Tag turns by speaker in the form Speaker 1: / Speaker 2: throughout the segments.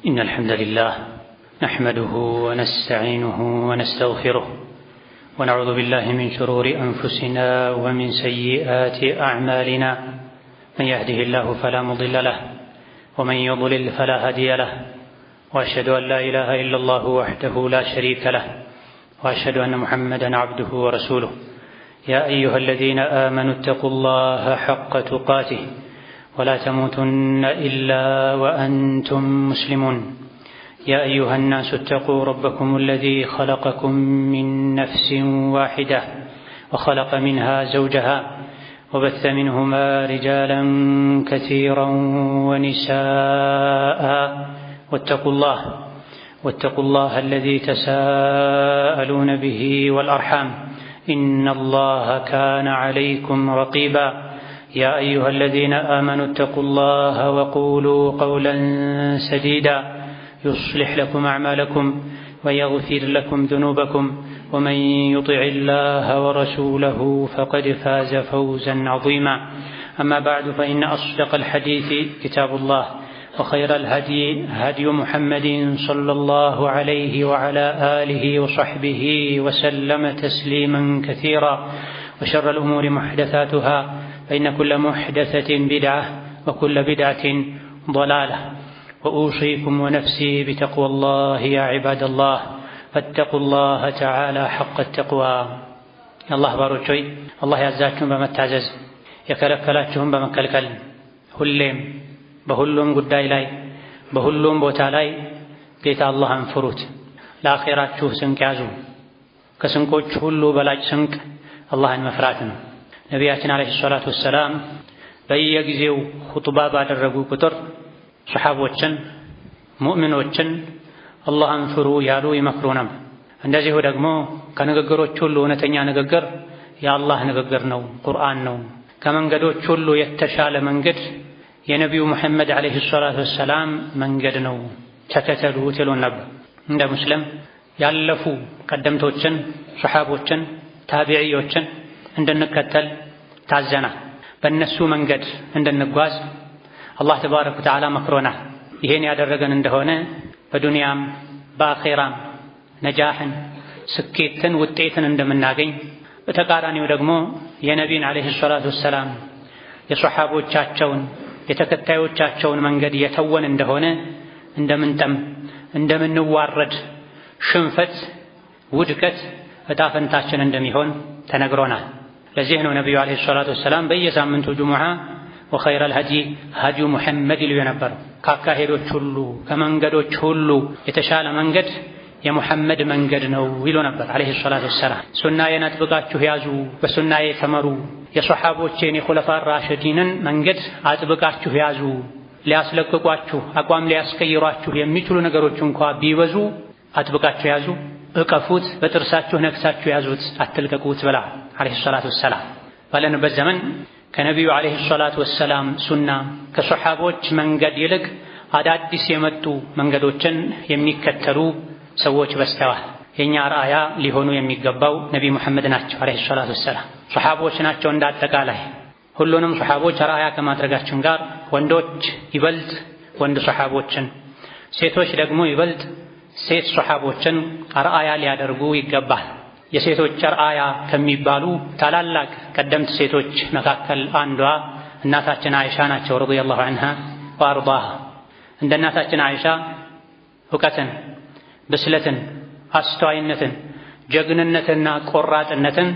Speaker 1: إن الحمد لله نحمده ونستعينه ونستغفره ونعوذ بالله من شرور أنفسنا ومن سيئات أعمالنا من يهده الله فلا مضل له ومن يضلل فلا هادي له وأشهد أن لا إله إلا الله وحده لا شريك له وأشهد أن محمدا عبده ورسوله يا أيها الذين آمنوا اتقوا الله حق تقاته ولا تموتن إلا وأنتم مسلمون يا أيها الناس اتقوا ربكم الذي خلقكم من نفس واحدة وخلق منها زوجها وبث منهما رجالا كثيرا ونساء واتقوا الله الذي تساءلون به والأرحام إن الله كان عليكم رقيبا يا أيها الذين آمنوا اتقوا الله وقولوا قولا سديدا يصلح لكم أعمالكم ويغفر لكم ذنوبكم ومن يطع الله ورسوله فقد فاز فوزا عظيما أما بعد فإن أصدق الحديث كتاب الله وخير الهدي هدي محمد صلى الله عليه وعلى آله وصحبه وسلم تسليما كثيرا وشر الأمور محدثاتها فإن كل محدثة بدعة وكل بدعة ضلالة وأوصيكم ونفسي بتقوى الله يا عباد الله فاتقوا الله تعالى حق التقوى الله باروچوي الله ያዛችሁን በመታዘዝ የከለከላችሁን በመከልከል ሁሌም በሁሉም ጉዳይ ላይ በሁሉም ቦታ ላይ ጌታ አላህን ፍሩት። ለአኺራችሁ ስንቅ ያዙ። ከስንቆች ሁሉ በላጭ ስንቅ አላህን መፍራት ነው። ነቢያችን አለይሂ ሰላቱ ወሰላም በየጊዜው ኹጥባ ባደረጉ ቁጥር ሰሐቦችን ሙእሚኖችን አላህን ፍሩ ያሉ ይመክሩ ነበር። እንደዚሁ ደግሞ ከንግግሮች ሁሉ እውነተኛ ንግግር የአላህ ንግግር ነው፣ ቁርአን ነው። ከመንገዶች ሁሉ የተሻለ መንገድ የነቢዩ ሙሐመድ አለይሂ ሰላቱ ወሰላም መንገድ ነው፣ ተከተሉት ይሉን ነበር። እንደ ሙስሊም ያለፉ ቀደምቶችን ሰሐቦችን ታቢዒዮችን እንድንከተል ታዘናል። በእነሱ መንገድ እንድንጓዝ አላህ ተባረከ ወተዓላ መክሮናል። ይሄን ያደረገን እንደሆነ በዱንያም በአኺራም ነጃህን፣ ስኬትን፣ ውጤትን እንደምናገኝ፣ በተቃራኒው ደግሞ የነቢን አለይሂ ሰላቱ ወሰላም የሰሐቦቻቸውን የተከታዮቻቸውን መንገድ የተወን እንደሆነ እንደምንጠም፣ እንደምንዋረድ፣ ሽንፈት፣ ውድቀት ዕጣ ፈንታችን እንደሚሆን ተነግሮናል። ለዚህ ነው ነቢዩ አለይሂ ሰላቱ ወሰላም በየሳምንቱ ጁሙዓ ወኸይረል ሀዲይ ሀዲዩ ሙሐመድ ይሉ የነበረው። ከአካሄዶች ሁሉ ከመንገዶች ሁሉ የተሻለ መንገድ የሙሐመድ መንገድ ነው ይሉ ነበር አለይሂ ሰላቱ ወሰላም። ሱናዬን አጥብቃችሁ ያዙ፣ በሱናዬ ተመሩ፣ የሰሐቦቼን የኹለፋ ራሽዲንን መንገድ አጥብቃችሁ ያዙ። ሊያስለቅቋችሁ አቋም ሊያስቀይሯችሁ የሚችሉ ነገሮች እንኳ ቢበዙ አጥብቃችሁ ያዙ፣ እቀፉት፣ በጥርሳችሁ ነክሳችሁ ያዙት፣ አትልቀቁት ብላ አለይሂ ሰላቱ ወሰላም። ባለንበት ዘመን ከነቢዩ አለይሂ ሰላቱ ወሰላም ሱና ከሰሐቦች መንገድ ይልቅ አዳዲስ የመጡ መንገዶችን የሚከተሉ ሰዎች በዝተዋል። የኛ ራእያ ሊሆኑ የሚገባው ነቢ ሙሐመድ ናቸው አለይሂ ሰላቱ ወሰላም። ሰሐቦች ናቸው እንዳጠቃላይ። ሁሉንም ሰሐቦች ራእያ ከማድረጋችን ጋር ወንዶች ይበልጥ ወንድ ሰሐቦችን፣ ሴቶች ደግሞ ይበልጥ ሴት ሰሐቦችን ራእያ ሊያደርጉ ይገባል። የሴቶች ራእያ ከሚባሉ ታላላቅ ቀደምት ሴቶች መካከል አንዷ እናታችን አይሻ ናቸው ረዲየላሁ ዐንሃ ወአርዳሃ። እንደ እናታችን አይሻ እውቀትን፣ ብስለትን፣ አስተዋይነትን፣ ጀግንነትና ቆራጥነትን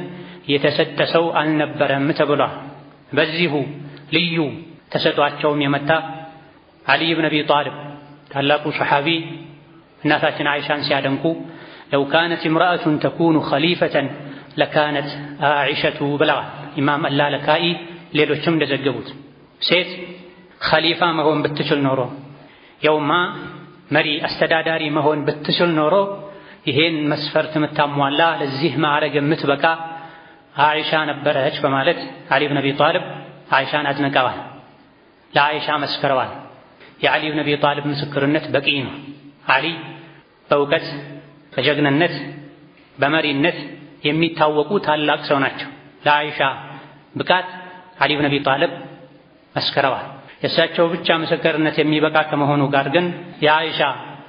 Speaker 1: የተሰጠ ሰው አልነበረም ተብሏል። በዚሁ ልዩ ተሰጧቸውም የመጣ ዓሊ ብን አቢ ጣሊብ ታላቁ ሰሐቢ እናታችን አይሻን ሲያደንቁ ለው ካነት እምረአቱን ተኩኑ ኸሊፈተን ለካነት አኢሸቱ ብለዋል። ኢማም አላለካኢ ሌሎችም እንደዘገቡት ሴት ኸሊፋ መሆን ብትችል ኖሮ፣ የውማ መሪ አስተዳዳሪ መሆን ብትችል ኖሮ ይሄን መስፈርት የምታሟላ ለዚህ ማዕረግ የምትበቃ አይሻ ነበረች በማለት ዓሊ ብን አቢ ጣሊብ አይሻን አድንቀዋል፣ ለአይሻ መስክረዋል። የዓሊ ብን አቢ ጣሊብ ምስክርነት በቂ ነው። ዓሊ በእውቀት በጀግንነት በመሪነት የሚታወቁ ታላቅ ሰው ናቸው። ለአይሻ ብቃት ዓሊ ብን አቢ ጣሊብ መስክረዋል። የእሳቸው ብቻ ምስክርነት የሚበቃ ከመሆኑ ጋር ግን የአይሻ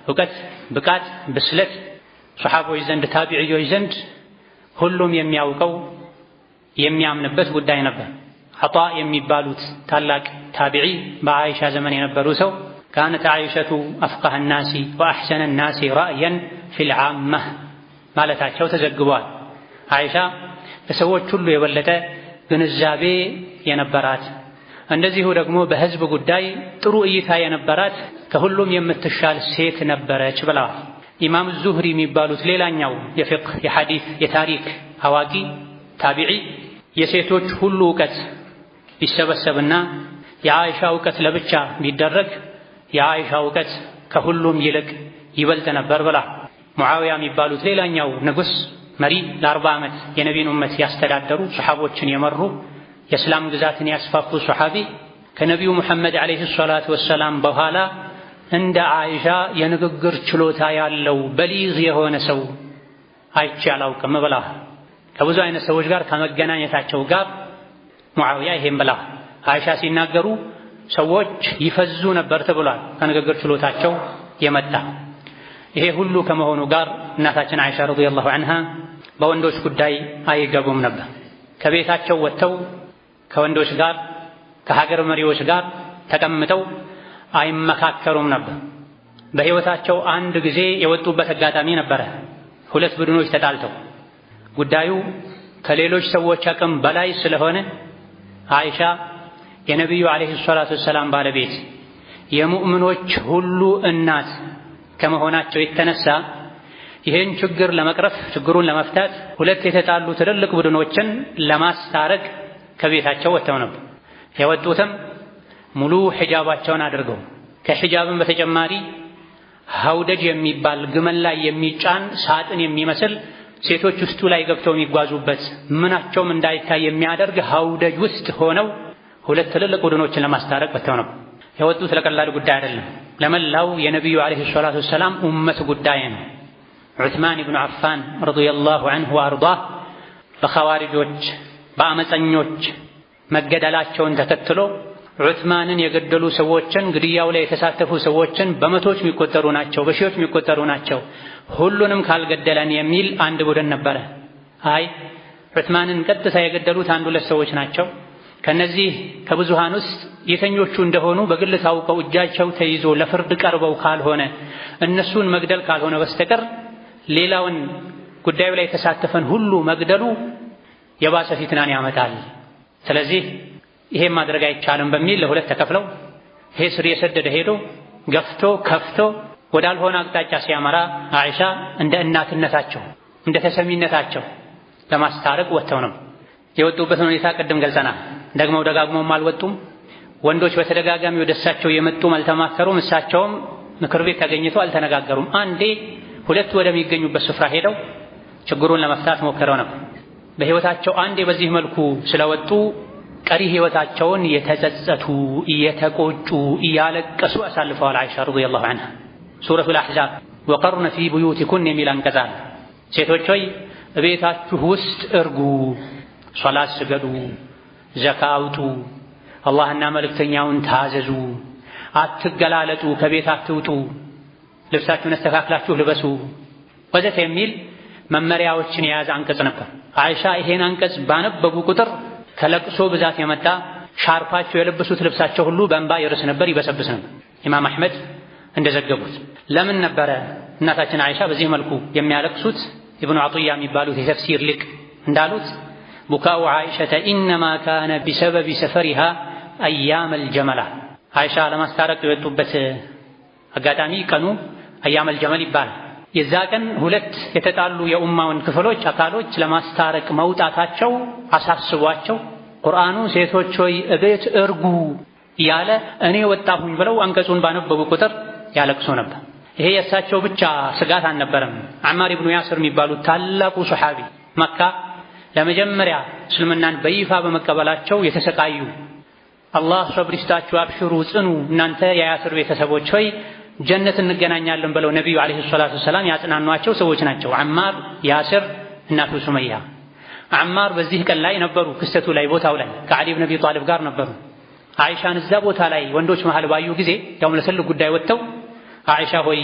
Speaker 1: እውቀት፣ ብቃት፣ ብስለት ሱሐቦች ዘንድ ታቢዒዎች ዘንድ ሁሉም የሚያውቀው የሚያምንበት ጉዳይ ነበር። ዐጣ የሚባሉት ታላቅ ታቢዒ በአይሻ ዘመን የነበሩ ሰው ካነት አይሸቱ አፍቀህ ናሲ ወአሕሰነ ናሲ ራእየን ፊል ዓመህ ማለታቸው ተዘግቧል። አይሻ ከሰዎች ሁሉ የበለጠ ግንዛቤ የነበራት እንደዚሁ ደግሞ በህዝብ ጉዳይ ጥሩ እይታ የነበራት ከሁሉም የምትሻል ሴት ነበረች ብለዋል። ኢማም ዙህሪ የሚባሉት ሌላኛው የፊቅህ የሐዲስ የታሪክ አዋቂ ታቢዒ የሴቶች ሁሉ እውቀት ቢሰበሰብና የአይሻ እውቀት ለብቻ ቢደረግ የአይሻ እውቀት ከሁሉም ይልቅ ይበልጥ ነበር ብላ። ሙዓዊያ የሚባሉት ሌላኛው ንጉስ መሪ ለ40 ዓመት የነቢዩን ኡመት ያስተዳደሩ ሱሐቦችን የመሩ የእስላም ግዛትን ያስፋፉ ሱሐቢ ከነቢዩ ሙሐመድ ዓለይሂ ሰላቱ ወሰላም በኋላ እንደ አይሻ የንግግር ችሎታ ያለው በሊግ የሆነ ሰው አይቼ አላውቅም ብላ። ከብዙ አይነት ሰዎች ጋር ከመገናኘታቸው ጋር ሙዓዊያ ይሄን ብላ። አይሻ ሲናገሩ ሰዎች ይፈዙ ነበር ተብሏል ከንግግር ችሎታቸው የመጣ። ይሄ ሁሉ ከመሆኑ ጋር እናታችን አይሻ ረዲየላሁ ዐንሃ በወንዶች ጉዳይ አይገቡም ነበር። ከቤታቸው ወጥተው ከወንዶች ጋር ከሀገር መሪዎች ጋር ተቀምጠው አይመካከሩም ነበር። በህይወታቸው አንድ ጊዜ የወጡበት አጋጣሚ ነበረ። 2 ቡድኖች ተጣልተው ጉዳዩ ከሌሎች ሰዎች አቅም በላይ ስለሆነ አይሻ የነቢዩ ዓለይሂ ሰላቱ ወሰላም ባለቤት የሙእምኖች ሁሉ እናት ከመሆናቸው የተነሳ ይህን ችግር ለመቅረፍ ችግሩን ለመፍታት 2 የተጣሉ ትልልቅ ቡድኖችን ለማስታረቅ ከቤታቸው ወጥተው ነበር። የወጡትም ሙሉ ሒጃባቸውን አድርገው ከሒጃብም በተጨማሪ ሀውደጅ የሚባል ግመል ላይ የሚጫን ሳጥን የሚመስል ሴቶች ውስጡ ላይ ገብተው የሚጓዙበት ምናቸውም እንዳይታይ የሚያደርግ ሀውደጅ ውስጥ ሆነው 2 ትልልቅ ቡድኖችን ለማስታረቅ ወጥተው ነበር። የወጡት ለቀላል ጉዳይ አይደለም፣ ለመላው የነቢዩ ዓለይሂ ሰላቱ ወሰላም ኡመት ጉዳይ ነው። ዑስማን ኢብኑ አፋን ረዲየላሁ ዐንሁ ወአርዳህ በኸዋሪጆች በአመፀኞች መገደላቸውን ተከትሎ ዑስማንን የገደሉ ሰዎችን ግድያው ላይ የተሳተፉ ሰዎችን በመቶዎች የሚቆጠሩ ናቸው፣ በሺዎች የሚቆጠሩ ናቸው፣ ሁሉንም ካልገደለን የሚል አንድ ቡድን ነበረ። አይ ዑስማንን ቀጥታ የገደሉት 1-2 ሰዎች ናቸው። ከነዚህ ከብዙሃን ውስጥ የተኞቹ እንደሆኑ በግል ታውቀው እጃቸው ተይዞ ለፍርድ ቀርበው ካልሆነ እነሱን መግደል ካልሆነ በስተቀር ሌላውን ጉዳዩ ላይ የተሳተፈን ሁሉ መግደሉ የባሰ ፊትናን ያመጣል። ስለዚህ ይሄን ማድረግ አይቻልም በሚል ለ2 ተከፍለው ይሄ ስር የሰደደ ሄዶ ገፍቶ ከፍቶ ወዳልሆነ አቅጣጫ ሲያመራ አይሻ እንደ እናትነታቸው እንደ ተሰሚነታቸው ለማስታረቅ ወጥተው ነው። የወጡበትን ሁኔታ ቅድም ገልጸናል። ደግመው ደጋግመውም አልወጡም። ወንዶች በተደጋጋሚ ወደ እሳቸው የመጡም አልተማከሩም። እሳቸውም ምክር ቤት ተገኝተው አልተነጋገሩም። አንዴ 2 ወደሚገኙበት ስፍራ ሄደው ችግሩን ለመፍታት ሞክረው ነበር። በህይወታቸው አንዴ በዚህ መልኩ ስለወጡ ቀሪ ህይወታቸውን የተጸጸቱ እየተቆጩ እያለቀሱ አሳልፈዋል። አይሻ ረዲየላሁ ዐንሃ ሱረቱል አሕዛብ ወቀርነ ፊ ቡዩቲኩን የሚል አንቀጽ አለ። ሴቶች ሆይ እቤታችሁ ውስጥ እርጉ፣ ሶላት ስገዱ፣ ዘካ አውጡ፣ አላህና መልእክተኛውን ታዘዙ፣ አትገላለጡ፣ ከቤት አትውጡ፣ ልብሳችሁን አስተካክላችሁ ልበሱ ወዘተ የሚል መመሪያዎችን የያዘ አንቀጽ ነበር። አይሻ ይሄን አንቀጽ ባነበቡ ቁጥር ከለቅሶ ብዛት የመጣ ሻርፓቸው የለበሱት ልብሳቸው ሁሉ በእንባ ይርስ ነበር፣ ይበሰብስ ነበር። ኢማም አሕመድ እንደዘገቡት ለምን ነበረ እናታችን አይሻ በዚህ መልኩ የሚያለቅሱት? ኢብኑ ዐጢያ የሚባሉት የተፍሲር ሊቅ እንዳሉት ቡካኡ አይሸተ ኢነማ ካነ ቢሰበቢ ሰፈሪሃ አያመል ጀመላ። አይሻ ለማስታረቅ የወጡበት አጋጣሚ ቀኑ አያመል ጀመል ይባላል። የዛ ቀን 2 የተጣሉ የኡማውን ክፍሎች አካሎች ለማስታረቅ መውጣታቸው አሳስቧቸው ቁርአኑ ሴቶች ሆይ እቤት እርጉ ያለ እኔ ወጣሁኝ ብለው አንቀጹን ባነበቡ ቁጥር ያለቅሱ ነበር። ይሄ የእሳቸው ብቻ ስጋት አልነበረም። አማር ኢብኑ ያስር የሚባሉት ታላቁ ሱሐቢ መካ ለመጀመሪያ እስልምናን በይፋ በመቀበላቸው የተሰቃዩ አላህ ሰብር ይስጣችሁ፣ አብሽሩ፣ ጽኑ እናንተ የያስር ቤተሰቦች ሆይ ጀነት እንገናኛለን ብለው ነቢዩ ዓለይሂ ሰላቱ ወሰላም ያጽናኗቸው ሰዎች ናቸው። አማር፣ ያስር፣ እናቱ ሱመያ። አማር በዚህ ቀን ላይ ነበሩ፣ ክስተቱ ላይ ቦታው ላይ ከዓሊ ብን አቢ ጣሊብ ጋር ነበሩ። አይሻን እዛ ቦታ ላይ ወንዶች መሃል ባዩ ጊዜ ያው ለትልቅ ጉዳይ ወጥተው አይሻ ሆይ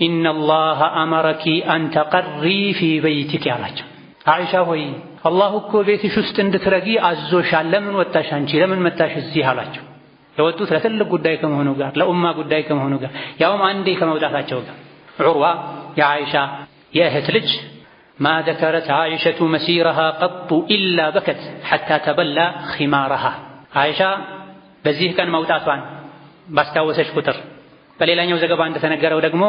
Speaker 1: ኢነላህ አመረኪ አን ተቀሪ ፊ በይቲኪ አላቸው። አይሻ ሆይ አላህ እኮ ቤትሽ ውስጥ እንድትረጊ አዞሻል፣ ለምን ወጣሽ አንቺ ለምን መጣሽ እዚህ አላቸው። የወጡት ለትልቅ ጉዳይ ከመሆኑ ጋር ለኡማ ጉዳይ ከመሆኑ ጋር ያውም አንዴ ከመውጣታቸው ጋር ዑርዋ የአይሻ የእህት ልጅ ማ ዘከረት አይሸቱ መሲረሃ ቀጡ ኢላ በከት ሐታ ተበላ ኺማረሃ አይሻ በዚህ ቀን መውጣቷን ባስታወሰች ቁጥር በሌላኛው ዘገባ እንደተነገረው ደግሞ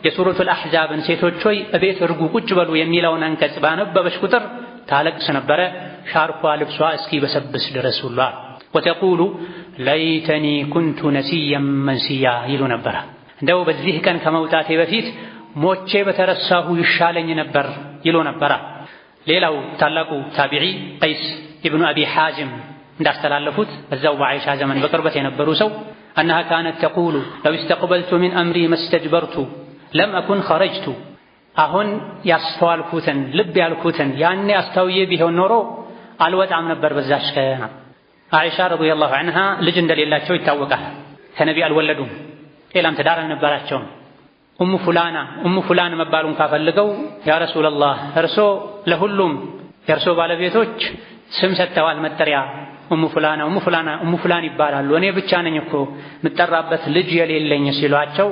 Speaker 1: የሱረቱል አሕዛብን ሴቶች ሆይ እቤት እርጉ ቁጭ በሉ የሚለውን አንቀጽ ባነበበች ቁጥር ታለቅስ ነበረ፣ ሻርፏ ልብሷ እስኪ በሰብስ ድረስ ሁሉ ወተቁሉ ለይተኒ ኩንቱ ነሲያን መንሲያ ይሉ ነበረ። እንደው በዚህ ቀን ከመውጣቴ በፊት ሞቼ በተረሳሁ ይሻለኝ ነበር ይሉ ነበረ። ሌላው ታላቁ ታቢዒ ቀይስ ኢብኑ አቢ ሓዚም እንዳስተላለፉት በዛው በአይሻ ዘመን በቅርበት የነበሩ ሰው أنها كانت تقول لو استقبلت من أمري ما استجبرت لم أكن خرجت አሁን ያስተዋልኩትን ልብ ያልኩትን ያኔ አስተውዬ ቢሆን ኖሮ አልወጣም ነበር በዛች ቀን። አይሻ ረዲየላሁ ዐንሃ ልጅ እንደሌላቸው ይታወቃል። ከነቢ አልወለዱም፣ ሌላም ትዳር አልነበራቸውም። ኡሙ ፉላን መባሉን ካፈልገው ያ ረሱላህ እርሶ ለሁሉም የእርሶ ባለቤቶች ስም ሰጥተዋል መጠሪያ ኡሙ ፉላን ይባላሉ፣ እኔ ብቻ ነኝ እኮ የምጠራበት ልጅ የሌለኝ ሲሏቸው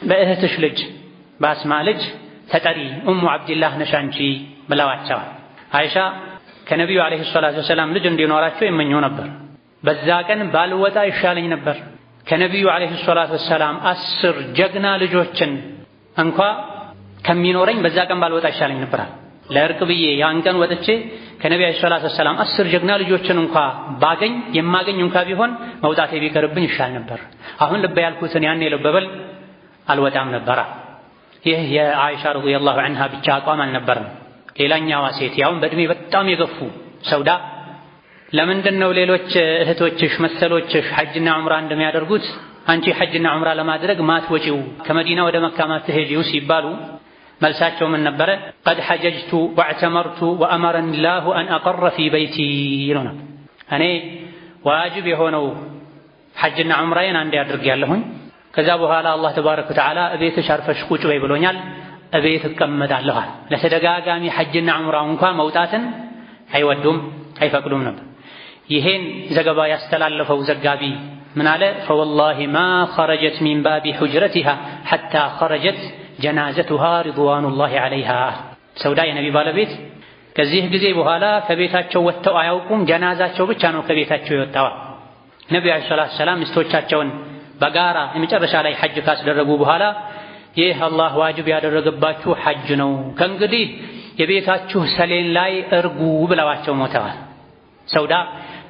Speaker 1: በእህትሽ ልጅ በአስማ ልጅ ተጠሪ ኡሙ አብድላህ ነሽ አንቺ ብለዋቸዋል። አይሻ ከነቢዩ ዓለይሂ ሰላቱ ወሰላም ልጅ እንዲኖራቸው ይመኙ ነበር። በዛ ቀን ባልወጣ ይሻለኝ ነበር። ከነቢዩ ዓለይሂ ሰላቱ ወሰላም 10 ጀግና ልጆችን እንኳ ከሚኖረኝ በዛ ቀን ባልወጣ ይሻለኝ ነበር። ለእርቅ ብዬ ያን ቀን ወጥቼ ከነቢዩ ዓለይሂ ሰላቱ ወሰላም 10 ጀግና ልጆችን እንኳ ባገኝ የማገኝ እንኳ ቢሆን መውጣቴ ቢቀርብኝ ይሻል ነበር። አሁን ልብ ያልኩትን ያኔ ልበበል አልወጣም ነበር። ይህ የአይሻ ረዲየላሁ ዐንሃ ብቻ አቋም አልነበረም። ሌላኛዋ ሴት ያውም በእድሜ በጣም የገፉ ሰውዳ ለምንድነው ሌሎች እህቶችሽ መሰሎችሽ ሐጅና ዑምራ እንደሚያደርጉት አንቺ ሐጅና ዑምራ ለማድረግ ማትወጪው ከመዲና ወደ መካ ማትሄጂው ሲባሉ መልሳቸው ምን ነበረ? ቀድ ሐጀጅቱ ወዕተመርቱ ወአመረኒ ላሁ አን አቀረ ፊ በይቲ ይሉና እኔ ዋጅብ የሆነው ሐጅና ዑምራዬን አንዴ አድርጌያለሁኝ። ከዛ በኋላ አላህ ተባረከ ወተዓላ እቤትሽ አርፈሽ ቁጭ በይ ብሎኛል፣ እቤት እቀመጣለሁ። ለተደጋጋሚ ሐጅና ዑምራ እንኳን መውጣትን አይወዱም አይፈቅዱም ነበር። ይሄን ዘገባ ያስተላለፈው ዘጋቢ ምን አለ? ፈወላሂ ማ ኸረጀት ሚን ባቢ ሑጅረቲሃ ሐታ ኸረጀት ጀናዘቱሃ ሪድዋኑላሂ ዐለይሃ። ሰውዳ የነቢ ባለቤት ከዚህ ጊዜ በኋላ ከቤታቸው ወጥተው አያውቁም። ጀናዛቸው ብቻ ነው ከቤታቸው የወጣው። ነቢዩ ዓለይሂ ሰላቱ ወሰላም ሚስቶቻቸውን በጋራ የመጨረሻ ላይ ሐጅ ካስደረጉ በኋላ ይህ አላህ ዋጅብ ያደረገባችሁ ሐጅ ነው፣ ከእንግዲህ የቤታችሁ ሰሌን ላይ እርጉ ብለዋቸው ሞተዋል። ሰውዳ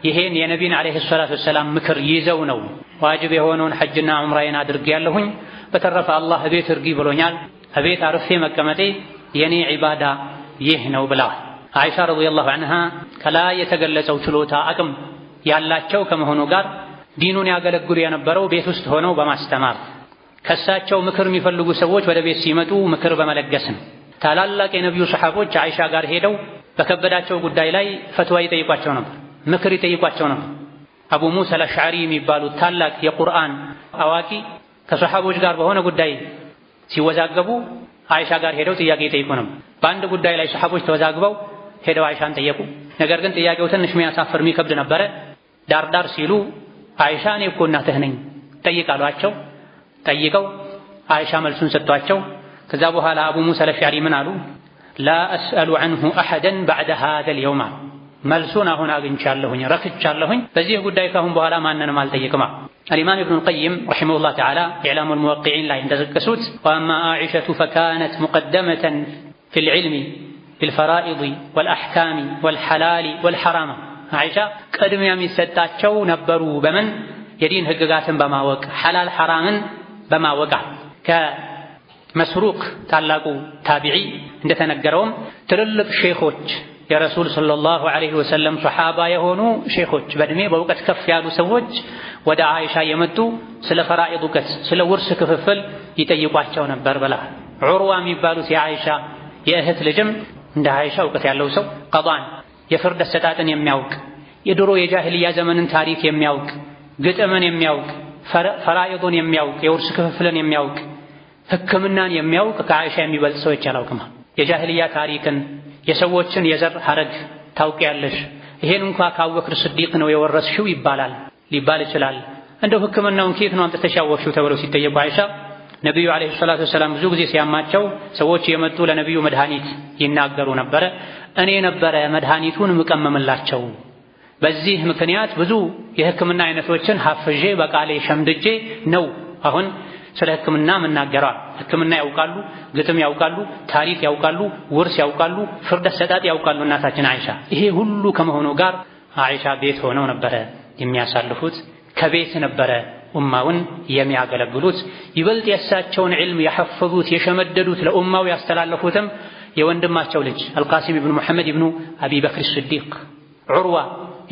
Speaker 1: ይሄን የነቢን ዓለይሂ ሰላቱ ወሰላም ምክር ይዘው ነው ዋጅብ የሆነውን ሐጅና ዑምራዬን አድርጌያለሁኝ፣ በተረፈ አላህ እቤት እርጊ ብሎኛል፣ እቤት አርፌ መቀመጤ የኔ ዒባዳ ይህ ነው ብለዋል። አይሻ ረዲየላሁ ዐንሃ ከላይ የተገለጸው ችሎታ አቅም ያላቸው ከመሆኑ ጋር ዲኑን ያገለግሉ የነበረው ቤት ውስጥ ሆነው በማስተማር ከሳቸው ምክር የሚፈልጉ ሰዎች ወደ ቤት ሲመጡ ምክር በመለገስ ነው። ታላላቅ የነቢዩ ሰሐቦች አይሻ ጋር ሄደው በከበዳቸው ጉዳይ ላይ ፈትዋ ይጠይቋቸው ነበር፣ ምክር ይጠይቋቸው ነበር። አቡ ሙሳ አልአሽዓሪ የሚባሉት ታላቅ የቁርአን አዋቂ ከሰሐቦች ጋር በሆነ ጉዳይ ሲወዛገቡ አይሻ ጋር ሄደው ጥያቄ ይጠይቁ ነበር። በአንድ ጉዳይ ላይ ሰሐቦች ተወዛግበው ሄደው አይሻን ጠየቁ። ነገር ግን ጥያቄው ትንሽ የሚያሳፍር የሚከብድ ነበረ። ዳርዳር ሲሉ አይሻ እኔ እኮ እናትህ ነኝ ጠይቃሏቸው። ጠይቀው አይሻ መልሱን ሰጥቷቸው ከዛ በኋላ አቡ ሙሳ አልአሽዓሪ ምን አሉ? ላ አስአሉ ዐንሁ አሐደን በዕደ ሃዘል የውም፣ መልሱን አሁን አግኝቻለሁኝ ረክቻለሁኝ፣ በዚህ ጉዳይ ካሁን በኋላ ማንንም አልጠይቅም። አልኢማም ኢብኑል ቀይም ረሒመሁላህ ተዓላ ኢዕላሙል ሙወቅዒን ላይ እንደጠቀሱት ወአማ አኢሸቱ ፈካነት ሙቀደመተን ፊል ዒልሚ ቢልፈራኢድ ወልአሕካሚ ወልሐላሊ ወልሐራም፣ አይሻ ቅድሚያ የሚሰጣቸው ነበሩ በምን የዲን ህግጋትን በማወቅ ሐላል ሐራምን በማወቅ። ከመስሩቅ ታላቁ ታቢዒ እንደተነገረውም ትልልቅ ሼኾች የረሱል ሰለላሁ ዐለይሂ ወሰለም ሶሐባ የሆኑ ሼኾች በእድሜ በእውቀት ከፍ ያሉ ሰዎች ወደ አይሻ የመጡ ስለ ፈራኢድ እውቀት ስለ ውርስ ክፍፍል ይጠይቋቸው ነበር ብላ። ዑርዋ የሚባሉት የአይሻ የእህት ልጅም እንደ አይሻ እውቀት ያለው ሰው ቀዷን የፍርድ አሰጣጥን የሚያውቅ የድሮ የጃሂልያ ዘመንን ታሪክ የሚያውቅ ግጥምን የሚያውቅ ፈራኢዱን የሚያውቅ የውርስ ክፍፍልን የሚያውቅ ሕክምናን የሚያውቅ ከዓኢሻ የሚበልጥ ሰዎች አላውቅም። የጃሂልያ ታሪክን የሰዎችን የዘር ሐረግ ታውቂያለሽ፣ ይሄን እንኳን ከአቡበክር ስዲቅ ነው የወረስሽው ሊባል ይችላል። እንደው ሕክምናውን ከየት ነው አምጥተሽ ያወቅሽው ተብለው ሲጠየቁ ዓኢሻ ነብዩ አለይሂ ሰላቱ ወሰላም ብዙ ጊዜ ሲያማቸው ሰዎች የመጡ ለነብዩ መድኃኒት ይናገሩ ነበረ፣ እኔ ነበረ መድኃኒቱን ምቀመምላቸው። በዚህ ምክንያት ብዙ የሕክምና አይነቶችን ሐፍዤ በቃሌ ሸምድጄ ነው አሁን ስለ ሕክምና መናገራ። ሕክምና ያውቃሉ፣ ግጥም ያውቃሉ፣ ታሪክ ያውቃሉ፣ ውርስ ያውቃሉ፣ ፍርድ አሰጣጥ ያውቃሉ እናታችን ዓኢሻ። ይሄ ሁሉ ከመሆኑ ጋር ዓኢሻ ቤት ሆነው ነበረ የሚያሳልፉት፣ ከቤት ነበረ ኡማውን የሚያገለግሉት። ይበልጥ የእሳቸውን ዒልም ያሐፈዙት የሸመደዱት ለኡማው ያስተላለፉትም የወንድማቸው ልጅ አልቃሲም ኢብኑ ሙሐመድ ኢብኑ አቢ በክር ስዲቅ፣ ዑርዋ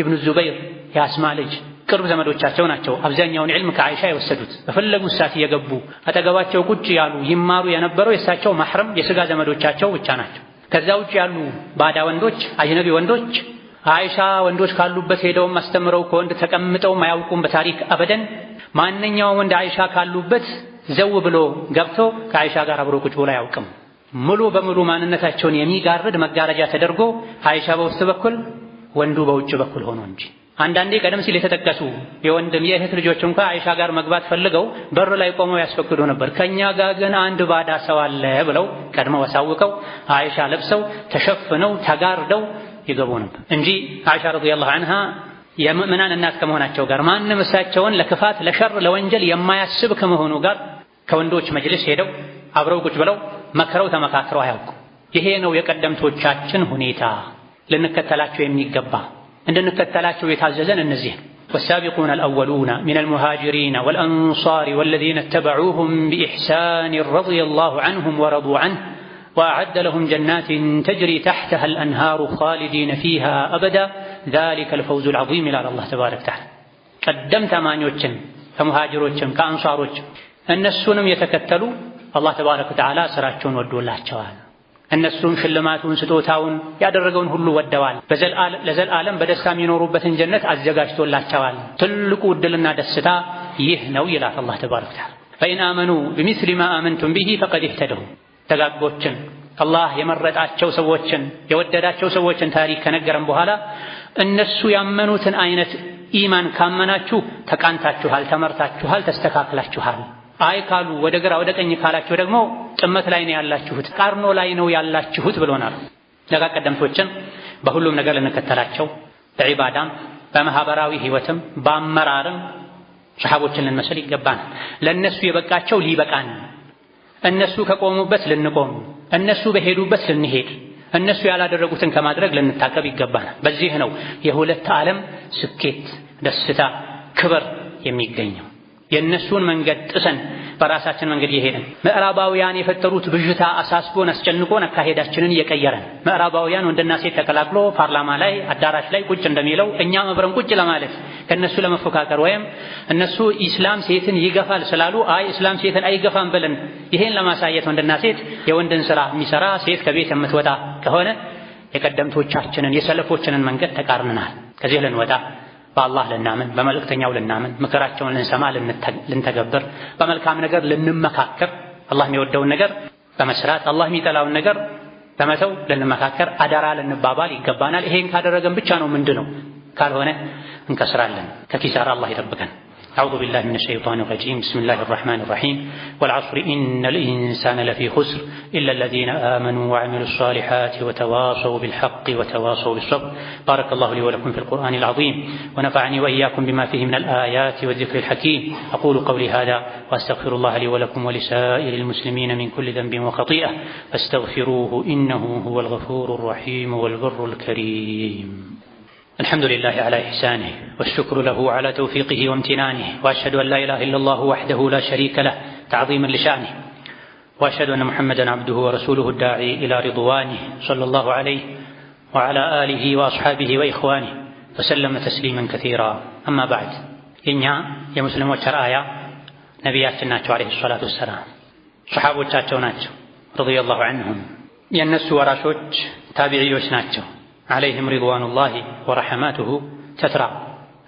Speaker 1: ኢብኑ ዙበይር የአስማ ልጅ ቅርብ ዘመዶቻቸው ናቸው። አብዛኛውን ዒልም ከዓኢሻ የወሰዱት በፈለጉት ሰዓት እየገቡ አጠገባቸው ቁጭ ያሉ ይማሩ የነበረው የእሳቸው ማህረም የሥጋ ዘመዶቻቸው ብቻ ናቸው። ከዛ ውጭ ያሉ ባዳ ወንዶች፣ አጅነቢ ወንዶች ዓኢሻ ወንዶች ካሉበት ሄደውም አስተምረው ከወንድ ተቀምጠውም አያውቁም በታሪክ አበደን። ማንኛውም ወንድ ዓኢሻ ካሉበት ዘው ብሎ ገብቶ ከዓኢሻ ጋር አብሮ ቁጭ ብሎ አያውቅም። ሙሉ በሙሉ ማንነታቸውን የሚጋርድ መጋረጃ ተደርጎ ዓኢሻ በውስጥ በኩል ወንዱ በውጭ በኩል ሆኖ እንጂ። አንዳንዴ ቀደም ሲል የተጠቀሱ የወንድም የእህት ልጆች እንኳን ዓኢሻ ጋር መግባት ፈልገው በር ላይ ቆመው ያስፈቅዱ ነበር። ከኛ ጋር ግን አንድ ባዳ ሰው አለ ብለው ቀድመው አሳውቀው ዓኢሻ ለብሰው ተሸፍነው ተጋርደው ይገቡ ነበር እንጂ ዓኢሻ ረዲየላሁ ዐንሃ የሙእሚናን እናት ከመሆናቸው ጋር ማንም እሳቸውን ለክፋት ለሸር ለወንጀል የማያስብ ከመሆኑ ጋር ከወንዶች መጅልስ ሄደው አብረው ቁጭ ብለው መክረው ተመካክረው አያውቁ። ይሄ ነው የቀደምቶቻችን ሁኔታ፣ ልንከተላቸው የሚገባ እንድንከተላቸው የታዘዘን እነዚህ والسابقون الأولون من المهاجرين والأنصار والذين اتبعوهم بإحسان رضي الله عنهم ورضوا عنه وأعد لهم جنات تجري تحتها الأنهار خالدين فيها أبدا ذلك الفوز العظيم إلى الله تبارك وتعالى. قدمت أمانيوچن كمهاجروچن كأنصاروچ እነሱንም የተከተሉ አላህ ተባረከ ወተዓላ ስራቸውን ወዶላቸዋል። እነሱም ሽልማቱን ስጦታውን ያደረገውን ሁሉ ወደዋል። ለዘላለም በደስታ የሚኖሩበትን ጀነት አዘጋጅቶላቸዋል። ትልቁ ዕድልና ደስታ ይህ ነው ይላል አላህ ተባረከ ወተዓላ። فإن آمنوا بمثل ما آمنتم به فقد اهتدوا። ተጋግቦችን አላህ የመረጣቸው ሰዎችን የወደዳቸው ሰዎችን ታሪክ ከነገረን በኋላ እነሱ ያመኑትን አይነት ኢማን ካመናችሁ ተቃንታችኋል፣ ተመርታችኋል፣ ተስተካክላችኋል። አይ ካሉ ወደ ግራ ወደ ቀኝ ካላችሁ ደግሞ ጥመት ላይ ነው ያላችሁት፣ ቃርኖ ላይ ነው ያላችሁት ብሎናል። ለጋ ቀደምቶችን በሁሉም ነገር ልንከተላቸው በዒባዳም በማህበራዊ ህይወትም በአመራርም ሰሃቦችን ልንመስል ይገባናል። ለነሱ የበቃቸው ሊበቃን፣ እነሱ ከቆሙበት ልንቆም፣ እነሱ በሄዱበት ልንሄድ፣ እነሱ ያላደረጉትን ከማድረግ ልንታቀብ ይገባናል። በዚህ ነው የሁለት ዓለም ስኬት፣ ደስታ፣ ክብር የሚገኘው። የእነሱን መንገድ ጥሰን በራሳችን መንገድ እየሄድን ምዕራባውያን የፈጠሩት ብዥታ አሳስቦን አስጨንቆን አካሄዳችንን እየቀየረን ምዕራባውያን ወንድና ሴት ተቀላቅሎ ፓርላማ ላይ አዳራሽ ላይ ቁጭ እንደሚለው እኛም አብረን ቁጭ ለማለት ከነሱ ለመፎካከር ወይም እነሱ ኢስላም ሴትን ይገፋል ስላሉ አይ እስላም ሴትን አይገፋም ብለን ይሄን ለማሳየት ወንድና ሴት የወንድን ስራ የሚሰራ ሴት ከቤት የምትወጣ ከሆነ የቀደምቶቻችንን የሰለፎችንን መንገድ ተቃርነናል። ከዚህ ልንወጣ በአላህ ልናምን በመልእክተኛው ልናምን ምክራቸውን ልንሰማ ልንተገብር በመልካም ነገር ልንመካከር አላህ የሚወደውን ነገር በመስራት አላህ የሚጠላውን ነገር በመተው ልንመካከር አደራ ልንባባል ይገባናል። ይሄን ካደረገን ብቻ ነው ምንድነው፣ ካልሆነ እንከስራለን። ከኪሳራ አላህ ይጠብቀን። أعوذ بالله من الشيطان الرجيم بسم الله الرحمن الرحيم والعصر إن الإنسان لفي خسر إلا الذين آمنوا وعملوا الصالحات وتواصوا بالحق وتواصوا بالصبر. بارك الله لي ولكم في القرآن العظيم ونفعني وإياكم بما فيه من الآيات والذكر الحكيم. أقول قولي هذا وأستغفر الله لي ولكم ولسائر المسلمين من كل ذنب وخطيئة فاستغفروه إنه هو الغفور الرحيم والبر الكريم. الحمد لله على إحسانه والشكر له على توفيقه وامتنانه وأشهد أن لا إله إلا الله وحده لا شريك له تعظيما لشأنه وأشهد أن محمدا عبده ورسوله الداعي إلى رضوانه صلى الله عليه وعلى آله وأصحابه وإخوانه وسلم تسليما كثيرا. أما بعد إنها يا مسلم وشرآيا نبياتنا عليه الصلاة والسلام صحابوቻቸው ናቸው رضي الله عنهم የነሱ ወራሾች ታቢዒዎች ናቸው عليهم رضوان الله ورحماته تترى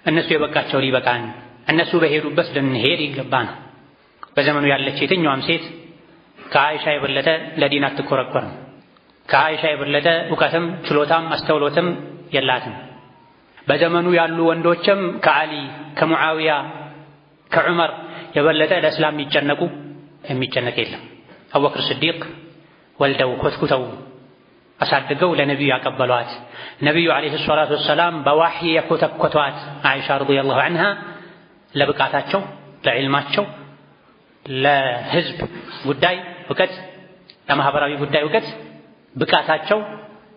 Speaker 1: الناس يبقاቸው ሊበቃን እነሱ በሄዱበት ልንሄድ ይገባናል። በዘመኑ ያለች የትኛዋም ሴት ከአይሻ የበለጠ ለዲን አትቆረቆርም። ከአይሻ የበለጠ እውቀትም ችሎታም አስተውሎትም የላትም። በዘመኑ ያሉ ወንዶችም ከዓሊ ከሙዓዊያ ከዑመር የበለጠ ለእስላም የሚጨነቅ የለም። አቡበክር ስዲቅ ወልደው ኮትኩተው አሳድገው ለነቢዩ ያቀበሏት ነቢዩ ዓለይሂ ሰላቱ ወሰላም በዋህይ የኮተኮቷት አይሻ ረዲየላሁ ዐንሃ ለብቃታቸው ለዕልማቸው ለህዝብ ጉዳይ እውቀት ለማህበራዊ ጉዳይ እውቀት ብቃታቸው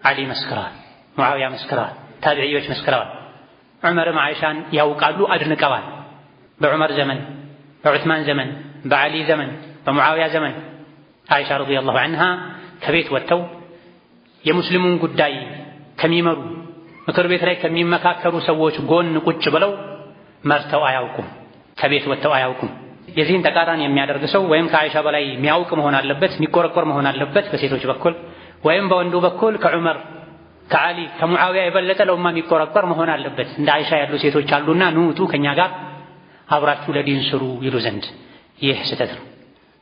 Speaker 1: ዓሊ መስክረዋል፣ ሙዓዊያ መስክረዋል፣ ታቢዕዮች መስክረዋል። ዑመርም አይሻን ያውቃሉ፣ አድንቀዋል። በዑመር ዘመን፣ በዑስማን ዘመን፣ በዓሊ ዘመን፣ በሙዓዊያ ዘመን አይሻ ረዲየላሁ ዐንሃ ከቤት ወጥተው የሙስሊሙን ጉዳይ ከሚመሩ ምክር ቤት ላይ ከሚመካከሩ ሰዎች ጎን ቁጭ ብለው መርተው አያውቁም፣ ከቤት ወጥተው አያውቁም። የዚህን ተቃራኒ የሚያደርግ ሰው ወይም ከአይሻ በላይ የሚያውቅ መሆን አለበት፣ የሚቆረቆር መሆን አለበት በሴቶች በኩል ወይም በወንዱ በኩል ከዑመር ከዓሊ ከሙዓዊያ የበለጠ ለኡማ የሚቆረቆር መሆን አለበት። እንደ አይሻ ያሉ ሴቶች አሉና ኑቱ ከኛ ጋር አብራችሁ ለዲን ስሩ ይሉ ዘንድ። ይህ ስህተት ነው።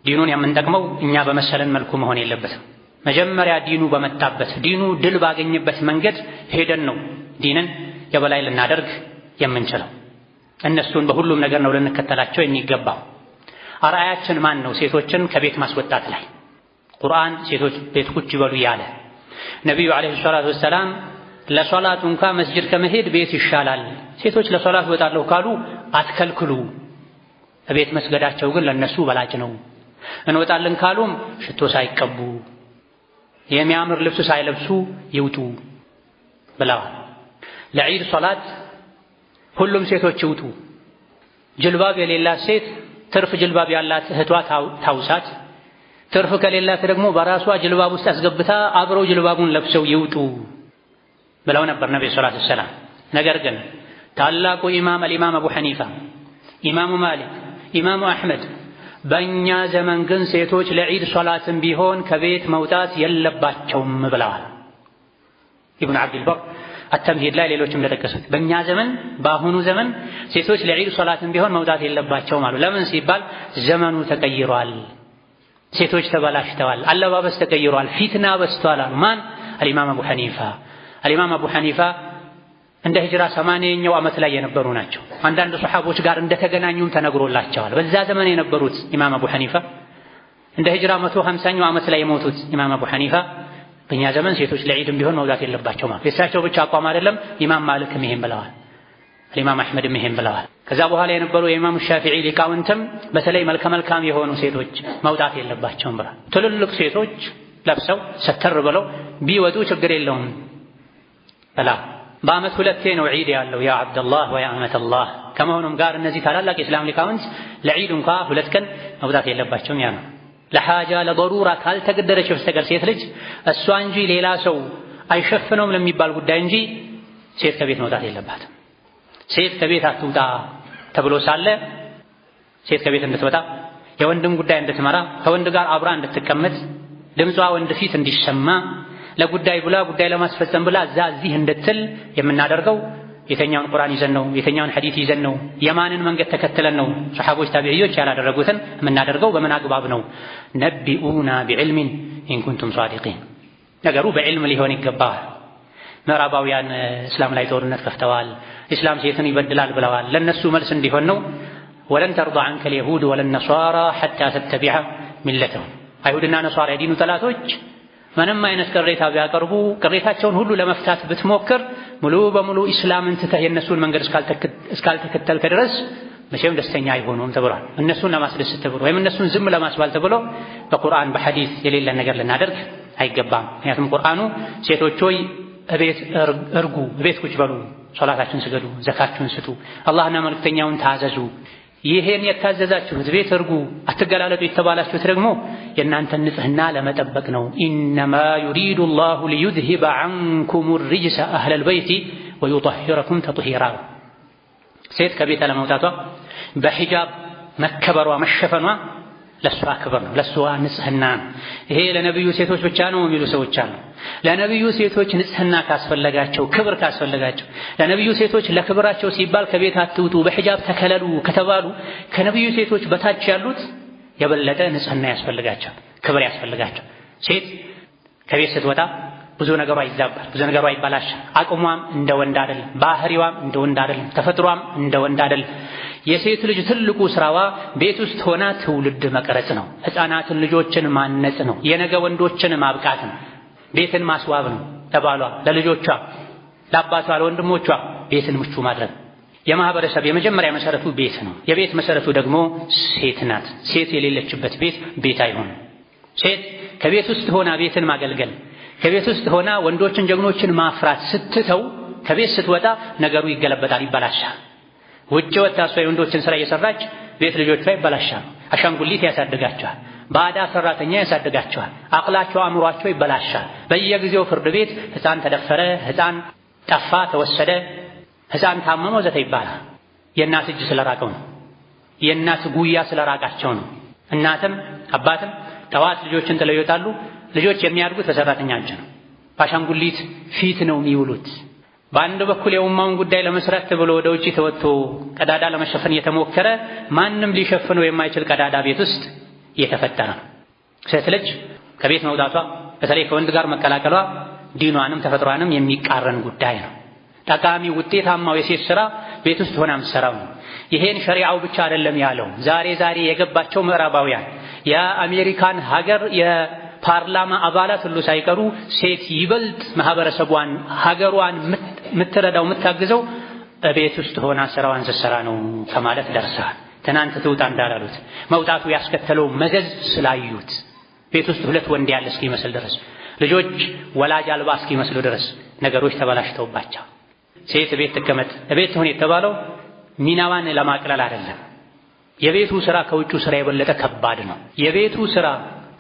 Speaker 1: ዲኑን የምንጠቅመው እኛ በመሰለን መልኩ መሆን የለበትም። መጀመሪያ ዲኑ በመጣበት ዲኑ ድል ባገኘበት መንገድ ሄደን ነው ዲንን የበላይ ልናደርግ የምንችለው። እነሱን በሁሉም ነገር ነው ልንከተላቸው የሚገባው። አርአያችን ማን ነው? ሴቶችን ከቤት ማስወጣት ላይ ቁርአን ሴቶች ቤት ቁጭ ይበሉ ያለ ነቢዩ ዓለይሂ ሰላቱ ወሰላም ለሶላቱ እንኳ መስጂድ ከመሄድ ቤት ይሻላል፣ ሴቶች ለሶላት ወጣለሁ ካሉ አትከልክሉ፣ ቤት መስገዳቸው ግን ለነሱ በላጭ ነው። እንወጣለን ካሉም ሽቶ ሳይቀቡ የሚያምር ልብስ ሳይለብሱ ይውጡ ብለዋል። ለዒድ ሶላት ሁሉም ሴቶች ይውጡ። ጅልባብ የሌላት ሴት ትርፍ ጅልባብ ያላት እህቷ ታውሳት፣ ትርፍ ከሌላት ደግሞ በራሷ ጅልባብ ውስጥ አስገብታ አብረው ጅልባቡን ለብሰው ይውጡ ብለው ነበር ነብዩ ሰለላሁ ዐለይሂ ወሰለም። ነገር ግን ታላቁ ኢማም አልኢማም አቡ ሐኒፋ፣ ኢማሙ ማሊክ፣ ኢማሙ አሕመድ በእኛ ዘመን ግን ሴቶች ለዒድ ሶላትም ቢሆን ከቤት መውጣት የለባቸውም ብለዋል። ኢብኑ ዐብድልበር አተምሂድ ላይ ሌሎችም እንደጠቀሱት በእኛ ዘመን በአሁኑ ዘመን ሴቶች ለዒድ ሶላትም ቢሆን መውጣት የለባቸውም አሉ። ለምን ሲባል ዘመኑ ተቀይሯል፣ ሴቶች ተበላሽተዋል፣ አለባበስ ተቀይሯል፣ ፊትና በዝቷል አሉ። ማን? አልኢማም አቡ ሐኒፋ። አልኢማም አቡ ሐኒፋ እንደ ሂጅራ 80ኛው ዓመት ላይ የነበሩ ናቸው። አንዳንድ ሱሐቦች ጋር እንደተገናኙም ተነግሮላቸዋል። በዛ ዘመን የነበሩት ኢማም አቡ ሐኒፋ እንደ ሂጅራ 150ኛው ዓመት ላይ የሞቱት ኢማም አቡ ሐኒፋ በእኛ ዘመን ሴቶች ለዒድም ቢሆን መውጣት የለባቸውም ማለት የእሳቸው ብቻ አቋም አይደለም። ኢማም ማሊክም ይሄን ብለዋል፣ ኢማም አሕመድም ይሄን ብለዋል። ከዛ በኋላ የነበሩ የኢማም ሻፊዒ ሊቃውንትም በተለይ መልከ መልካም የሆኑ ሴቶች መውጣት የለባቸውም ብለዋል። ትልልቅ ሴቶች ለብሰው ሰተር ብለው ቢወጡ ችግር የለውም ብላ በዓመት ሁለቴ ነው ዒድ ያለው ያ ዐብደላህ ወያ አመተላህ። ከመሆኑም ጋር እነዚህ ታላላቅ የእስላም ሊቃውንት ለዒድ እንኳ 2 ቀን መውጣት የለባቸውም ያ ነው። ለሓጃ ለضሩራ ካልተገደረች በስተቀር ሴት ልጅ እሷ እንጂ ሌላ ሰው አይሸፍነውም ለሚባል ጉዳይ እንጂ ሴት ከቤት መውጣት የለባትም። ሴት ከቤት አትውጣ ተብሎ ሳለ ሴት ከቤት እንድትወጣ የወንድም ጉዳይ እንድትመራ ከወንድ ጋር አብራ እንድትቀመጥ ድምጿ ወንድ ፊት እንዲሰማ ለጉዳይ ብላ ጉዳይ ለማስፈጸም ብላ እዛ እዚህ እንድትል የምናደርገው የተኛውን ቁርአን ይዘን ነው፣ የተኛውን ሐዲስ ይዘን ነው፣ የማንን መንገድ ተከትለን ነው። ሱሐቦች ታቢዒዮች ያላደረጉትን የምናደርገው በምን አግባብ ነው? ነቢኡና ቢዕልሚን ኢን ኩንቱም ሷዲቂን። ነገሩ በዕልም ሊሆን ይገባል። ምዕራባውያን እስላም ላይ ጦርነት ከፍተዋል፣ ኢስላም ሴትን ይበድላል ብለዋል። ለነሱ መልስ እንዲሆን ነው ወለን ተርዳ ዐንከ አልየሁድ ወለነሷራ ሐታ ተተቢዐ ሚለተሁም። አይሁድና ነሷራ የዲኑ ጠላቶች ምንም አይነት ቅሬታ ቢያቀርቡ ቅሬታቸውን ሁሉ ለመፍታት ብትሞክር ሙሉ በሙሉ ኢስላምን ትተህ የእነሱን መንገድ እስካልተከተልክ ድረስ መቼም ደስተኛ አይሆኑም ተብሏል። እነሱን ለማስደሰት ተብሎ ወይም እነሱን ዝም ለማስባል ተብሎ በቁርአን በሐዲስ የሌለን ነገር ልናደርግ አይገባም። ምክንያቱም ቁርአኑ ሴቶች ሆይ እቤት እርጉ፣ እቤት ቁጭ በሉ፣ ሶላታችሁን ስገዱ፣ ዘካችሁን ስጡ፣ አላህና መልእክተኛውን ታዘዙ። ይሄን የታዘዛችሁት ቤት እርጉ አትገላለጡ የተባላችሁት ደግሞ የእናንተን ንጽህና ለመጠበቅ ነው። ኢነማ ዩሪዱ ላሁ ሊዩዝሂበ ዐንኩም ሪጅሰ አህለል በይቲ ወዩጠሂረኩም ተጥሂራ። ሴት ከቤት አለመውጣቷ በሒጃብ መከበሯ መሸፈኗ ለሷ ክብር ነው፣ ለሷ ንጽህና ነው። ይሄ ለነብዩ ሴቶች ብቻ ነው የሚሉ ሰዎች አሉ። ለነብዩ ሴቶች ንጽህና ካስፈለጋቸው ክብር ካስፈለጋቸው ለነብዩ ሴቶች ለክብራቸው ሲባል ከቤት አትውጡ በሂጃብ ተከለሉ ከተባሉ ከነብዩ ሴቶች በታች ያሉት የበለጠ ንጽህና ያስፈልጋቸው ክብር ያስፈልጋቸው። ሴት ከቤት ስትወጣ ብዙ ነገሯ ይዛባል፣ ብዙ ነገሯ ይባላሽ። አቅሟም እንደ ወንድ አይደለም፣ ባህሪዋም እንደ ወንድ አይደለም፣ ተፈጥሯም እንደ ወንድ አይደለም። የሴት ልጅ ትልቁ ስራዋ ቤት ውስጥ ሆና ትውልድ መቅረጽ ነው። ህፃናትን ልጆችን ማነጽ ነው። የነገ ወንዶችን ማብቃት ነው። ቤትን ማስዋብ ነው። ለባሏ፣ ለልጆቿ፣ ለአባቷ፣ ለወንድሞቿ ቤትን ምቹ ማድረግ። የማህበረሰብ የመጀመሪያ መሰረቱ ቤት ነው። የቤት መሰረቱ ደግሞ ሴት ናት። ሴት የሌለችበት ቤት አይሆንም። ሴት ከቤት ውስጥ ሆና ቤትን ማገልገል፣ ከቤት ውስጥ ሆና ወንዶችን ጀግኖችን ማፍራት ስትተው ከቤት ስትወጣ ነገሩ ይገለበጣል፣ ይበላሻል። ውጭ ወጣ እሷ የወንዶችን ስራ እየሰራች ቤት ልጆቿ ይበላሻል። አሻንጉሊት ያሳድጋቸዋል፣ ባዳ ሰራተኛ ያሳድጋቸዋል። አቅላቸው አእምሯቸው ይበላሻል። በየጊዜው ፍርድ ቤት ህፃን ተደፈረ፣ ህፃን ጠፋ፣ ተወሰደ፣ ህፃን ታመመ ወዘተ ይባላል። የእናት እጅ ስለራቀው ነው። የእናት ጉያ ስለራቃቸው ነው። እናትም አባትም ጠዋት ልጆችን ጥለው ይወጣሉ። ልጆች የሚያድጉት በሰራተኛ እጅ ነው። በአሻንጉሊት ፊት ነው የሚውሉት። በአንድ በኩል የኡማውን ጉዳይ ለመስራት ተብሎ ወደ ውጪ ተወጥቶ ቀዳዳ ለመሸፈን እየተሞከረ ማንም ሊሸፍነው የማይችል ቀዳዳ ቤት ውስጥ እየተፈጠረ ነው። ሴት ልጅ ከቤት መውጣቷ በተለይ ከወንድ ጋር መቀላቀሏ ዲኗንም ተፈጥሯንም የሚቃረን ጉዳይ ነው። ጠቃሚ ውጤታማው የሴት ስራ ቤት ውስጥ ሆና የምትሰራው ነው። ይሄን ሸሪዓው ብቻ አይደለም ያለው። ዛሬ የገባቸው ምዕራባውያን የአሜሪካን ሀገር የፓርላማ አባላት ሁሉ ሳይቀሩ ሴት ይበልጥ ማህበረሰቧን ሀገሯን የምትረዳው የምታግዘው ቤት ውስጥ ሆና ስራዋን ስትሰራ ነው ከማለት ደርሰዋል። ትናንት ትውጣ እንዳላሉት መውጣቱ ያስከተለው መዘዝ ስላዩት ቤት ውስጥ ሁለት ወንድ ያለ እስኪመስል ድረስ ልጆች ወላጅ አልባ እስኪመስሉ ድረስ ነገሮች ተበላሽተውባቸው ሴት ቤት ትቀመጥ ቤት ሆነ የተባለው ሚናዋን ለማቅለል አይደለም። የቤቱ ስራ ከውጩ ስራ የበለጠ ከባድ ነው። የቤቱ ስራ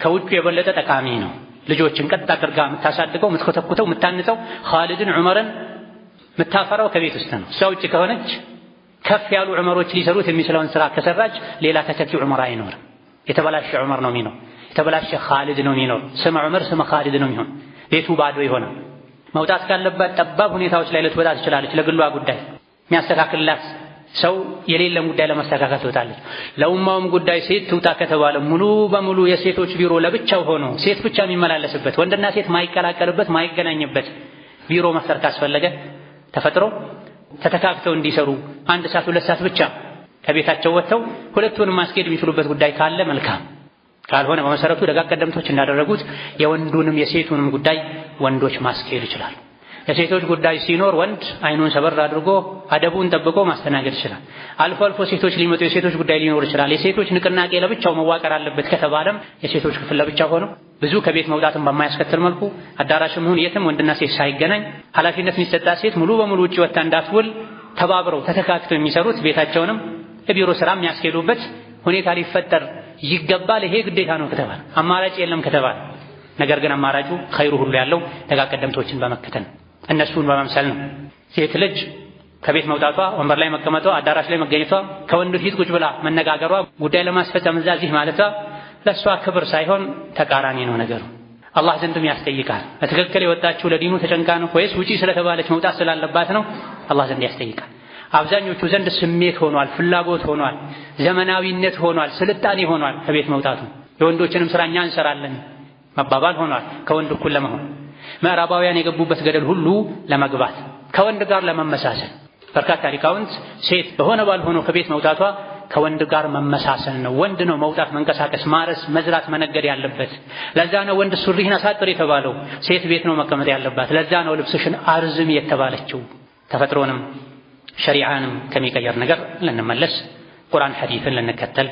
Speaker 1: ከውጩ የበለጠ ጠቃሚ ነው። ልጆችን ቀጥ አድርጋ የምታሳድገው የምትኮተኩተው የምታንጸው ኻሊድን ዑመርን የምታፈራው ከቤት ውስጥ ነው። እሷ ውጭ ከሆነች ከፍ ያሉ ዑመሮች ሊሰሩት የሚችለውን ስራ ከሰራች ሌላ ተተኪ ዑመር አይኖርም። የተበላሸ ዑመር ነው የሚኖር፣ የተበላሸ ኻሊድ ነው የሚኖር። ስመ ዑመር ስመ ኻሊድ ነው የሚሆን። ቤቱ ባዶ ይሆናል። መውጣት ካለባት ጠባብ ሁኔታዎች ላይ ልትወጣ ትችላለች። ለግሏ ጉዳይ የሚያስተካክልላት ሰው የሌለም ጉዳይ ለማስተካከል ትወጣለች። ለኡማውም ጉዳይ ሴት ትውጣ ከተባለ ሙሉ በሙሉ የሴቶች ቢሮ ለብቻው ሆኖ ሴት ብቻ የሚመላለስበት ወንድና ሴት ማይቀላቀልበት ማይገናኝበት ቢሮ መፍጠር ካስፈለገ ተፈጥሮ ተተካክተው እንዲሰሩ 1 ሰዓት 2 ሰዓት ብቻ ከቤታቸው ወጥተው ሁለቱንም ማስኬድ የሚችሉበት ጉዳይ ካለ መልካም። ካልሆነ በመሰረቱ ደጋግ ቀደምቶች እንዳደረጉት የወንዱንም የሴቱንም ጉዳይ ወንዶች ማስኬድ ይችላሉ። የሴቶች ጉዳይ ሲኖር ወንድ አይኑን ሰበር አድርጎ አደቡን ጠብቆ ማስተናገድ ይችላል። አልፎ አልፎ ሴቶች ሊመጡ የሴቶች ጉዳይ ሊኖር ይችላል። የሴቶች ንቅናቄ ለብቻው መዋቀር አለበት ከተባለም የሴቶች ክፍል ለብቻው ሆኖ ብዙ ከቤት መውጣትን በማያስከትል መልኩ አዳራሽም ይሁን የትም ወንድና ሴት ሳይገናኝ ኃላፊነት የሚሰጣት ሴት ሙሉ በሙሉ ውጪ ወጣ እንዳትውል ተባብረው ተተካክተው የሚሰሩት ቤታቸውንም የቢሮ ስራ የሚያስኬዱበት ሁኔታ ሊፈጠር ይገባል። ይሄ ግዴታ ነው ከተባለ አማራጭ የለም ከተባለ ነገር ግን አማራጩ ኸይሩ ሁሉ ያለው ደጋግ ቀደምቶችን በመከተል እነሱን በመምሰል ነው። ሴት ልጅ ከቤት መውጣቷ ወንበር ላይ መቀመጧ አዳራሽ ላይ መገኘቷ ከወንድ ፊት ቁጭ ብላ መነጋገሯ ጉዳይ ለማስፈጸም እዚህ ማለቷ ለሷ ክብር ሳይሆን ተቃራኒ ነው ነገሩ። አላህ ዘንድም ያስጠይቃል። በትክክል የወጣችው ለዲኑ ተጨንቃ ነው ወይስ ውጪ ስለተባለች መውጣት ስላለባት ነው? አላህ ዘንድ ያስጠይቃል። አብዛኞቹ ዘንድ ስሜት ሆኗል፣ ፍላጎት ሆኗል፣ ዘመናዊነት ሆኗል፣ ስልጣኔ ሆኗል። ከቤት መውጣቱ የወንዶችንም ስራ እኛ እንሰራለን መባባል ሆኗል። ከወንድ እኩል ለመሆን ምዕራባውያን የገቡበት ገደል ሁሉ ለመግባት ከወንድ ጋር ለመመሳሰል በርካታ ሊቃውንት ሴት በሆነ ባልሆነው ከቤት መውጣቷ ከወንድ ጋር መመሳሰል ነው። ወንድ ነው መውጣት፣ መንቀሳቀስ፣ ማረስ፣ መዝራት፣ መነገድ ያለበት። ለዛ ነው ወንድ ሱሪህን አሳጥር የተባለው፣ ሴት ቤት ነው መቀመጥ ያለባት። ለዛ ነው ልብስሽን አርዝም የተባለችው። ተፈጥሮንም ሸሪዓንም ከሚቀየር ነገር ልንመለስ፣ ቁርአን ሐዲስን ልንከተል፣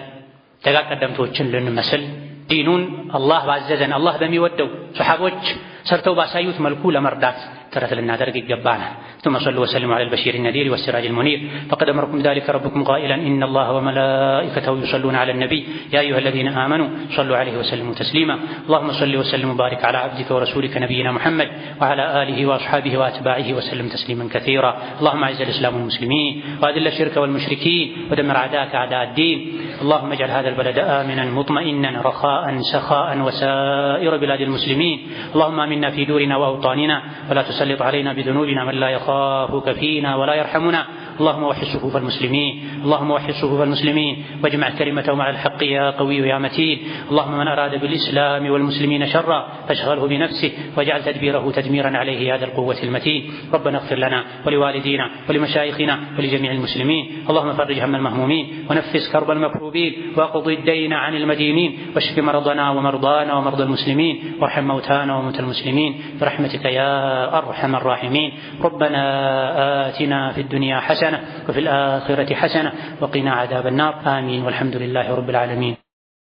Speaker 1: ደጋግ ቀደምቶችን ልንመስል፣ ዲኑን አላህ ባዘዘን አላህ በሚወደው ሱሐቦች ሰርተው ባሳዩት መልኩ ለመርዳት ترت لنا درق الجبانة. ثم صلوا وسلموا على البشير النذير والسراج المنير، فقد أمركم ذلك ربكم قائلا إن الله وملائكته يصلون على النبي يا أيها الذين آمنوا صلوا عليه وسلموا تسليما. اللهم صل وسلم وبارك على عبدك ورسولك نبينا محمد وعلى آله وأصحابه وأتباعه وسلم تسليما كثيرا. اللهم أعز الإسلام والمسلمين وأذل الشرك والمشركين ودمر أعداءك أعداء الدين. اللهم اجعل هذا البلد آمنا مطمئنا رخاء سخاء وسائر بلاد المسلمين. اللهم آمنا في دورنا وأوطاننا ولا تسلط علينا بذنوبنا من لا يخافك فينا ولا يرحمنا. اللهم وحد صفوف المسلمين، اللهم وحد صفوف المسلمين واجمع كلمتهم على الحق يا قوي يا متين. اللهم من أراد بالإسلام والمسلمين شرا فاشغله بنفسه واجعل تدبيره تدميرا عليه يا ذا القوة المتين. ربنا اغفر لنا ولوالدينا ولمشايخنا ولجميع المسلمين. اللهم فرج هم المهمومين ونفس كرب المكروبين واقض الدين عن المدينين واشف مرضنا ومرضانا ومرضى المسلمين وارحم موتانا وموتى المسلمين برحمتك يا أرحم الراحمين. ربنا آتنا في الدنيا حسنة وفي الآخرة حسنة وقنا عذاب النار. آمين والحمد لله رب العالمين.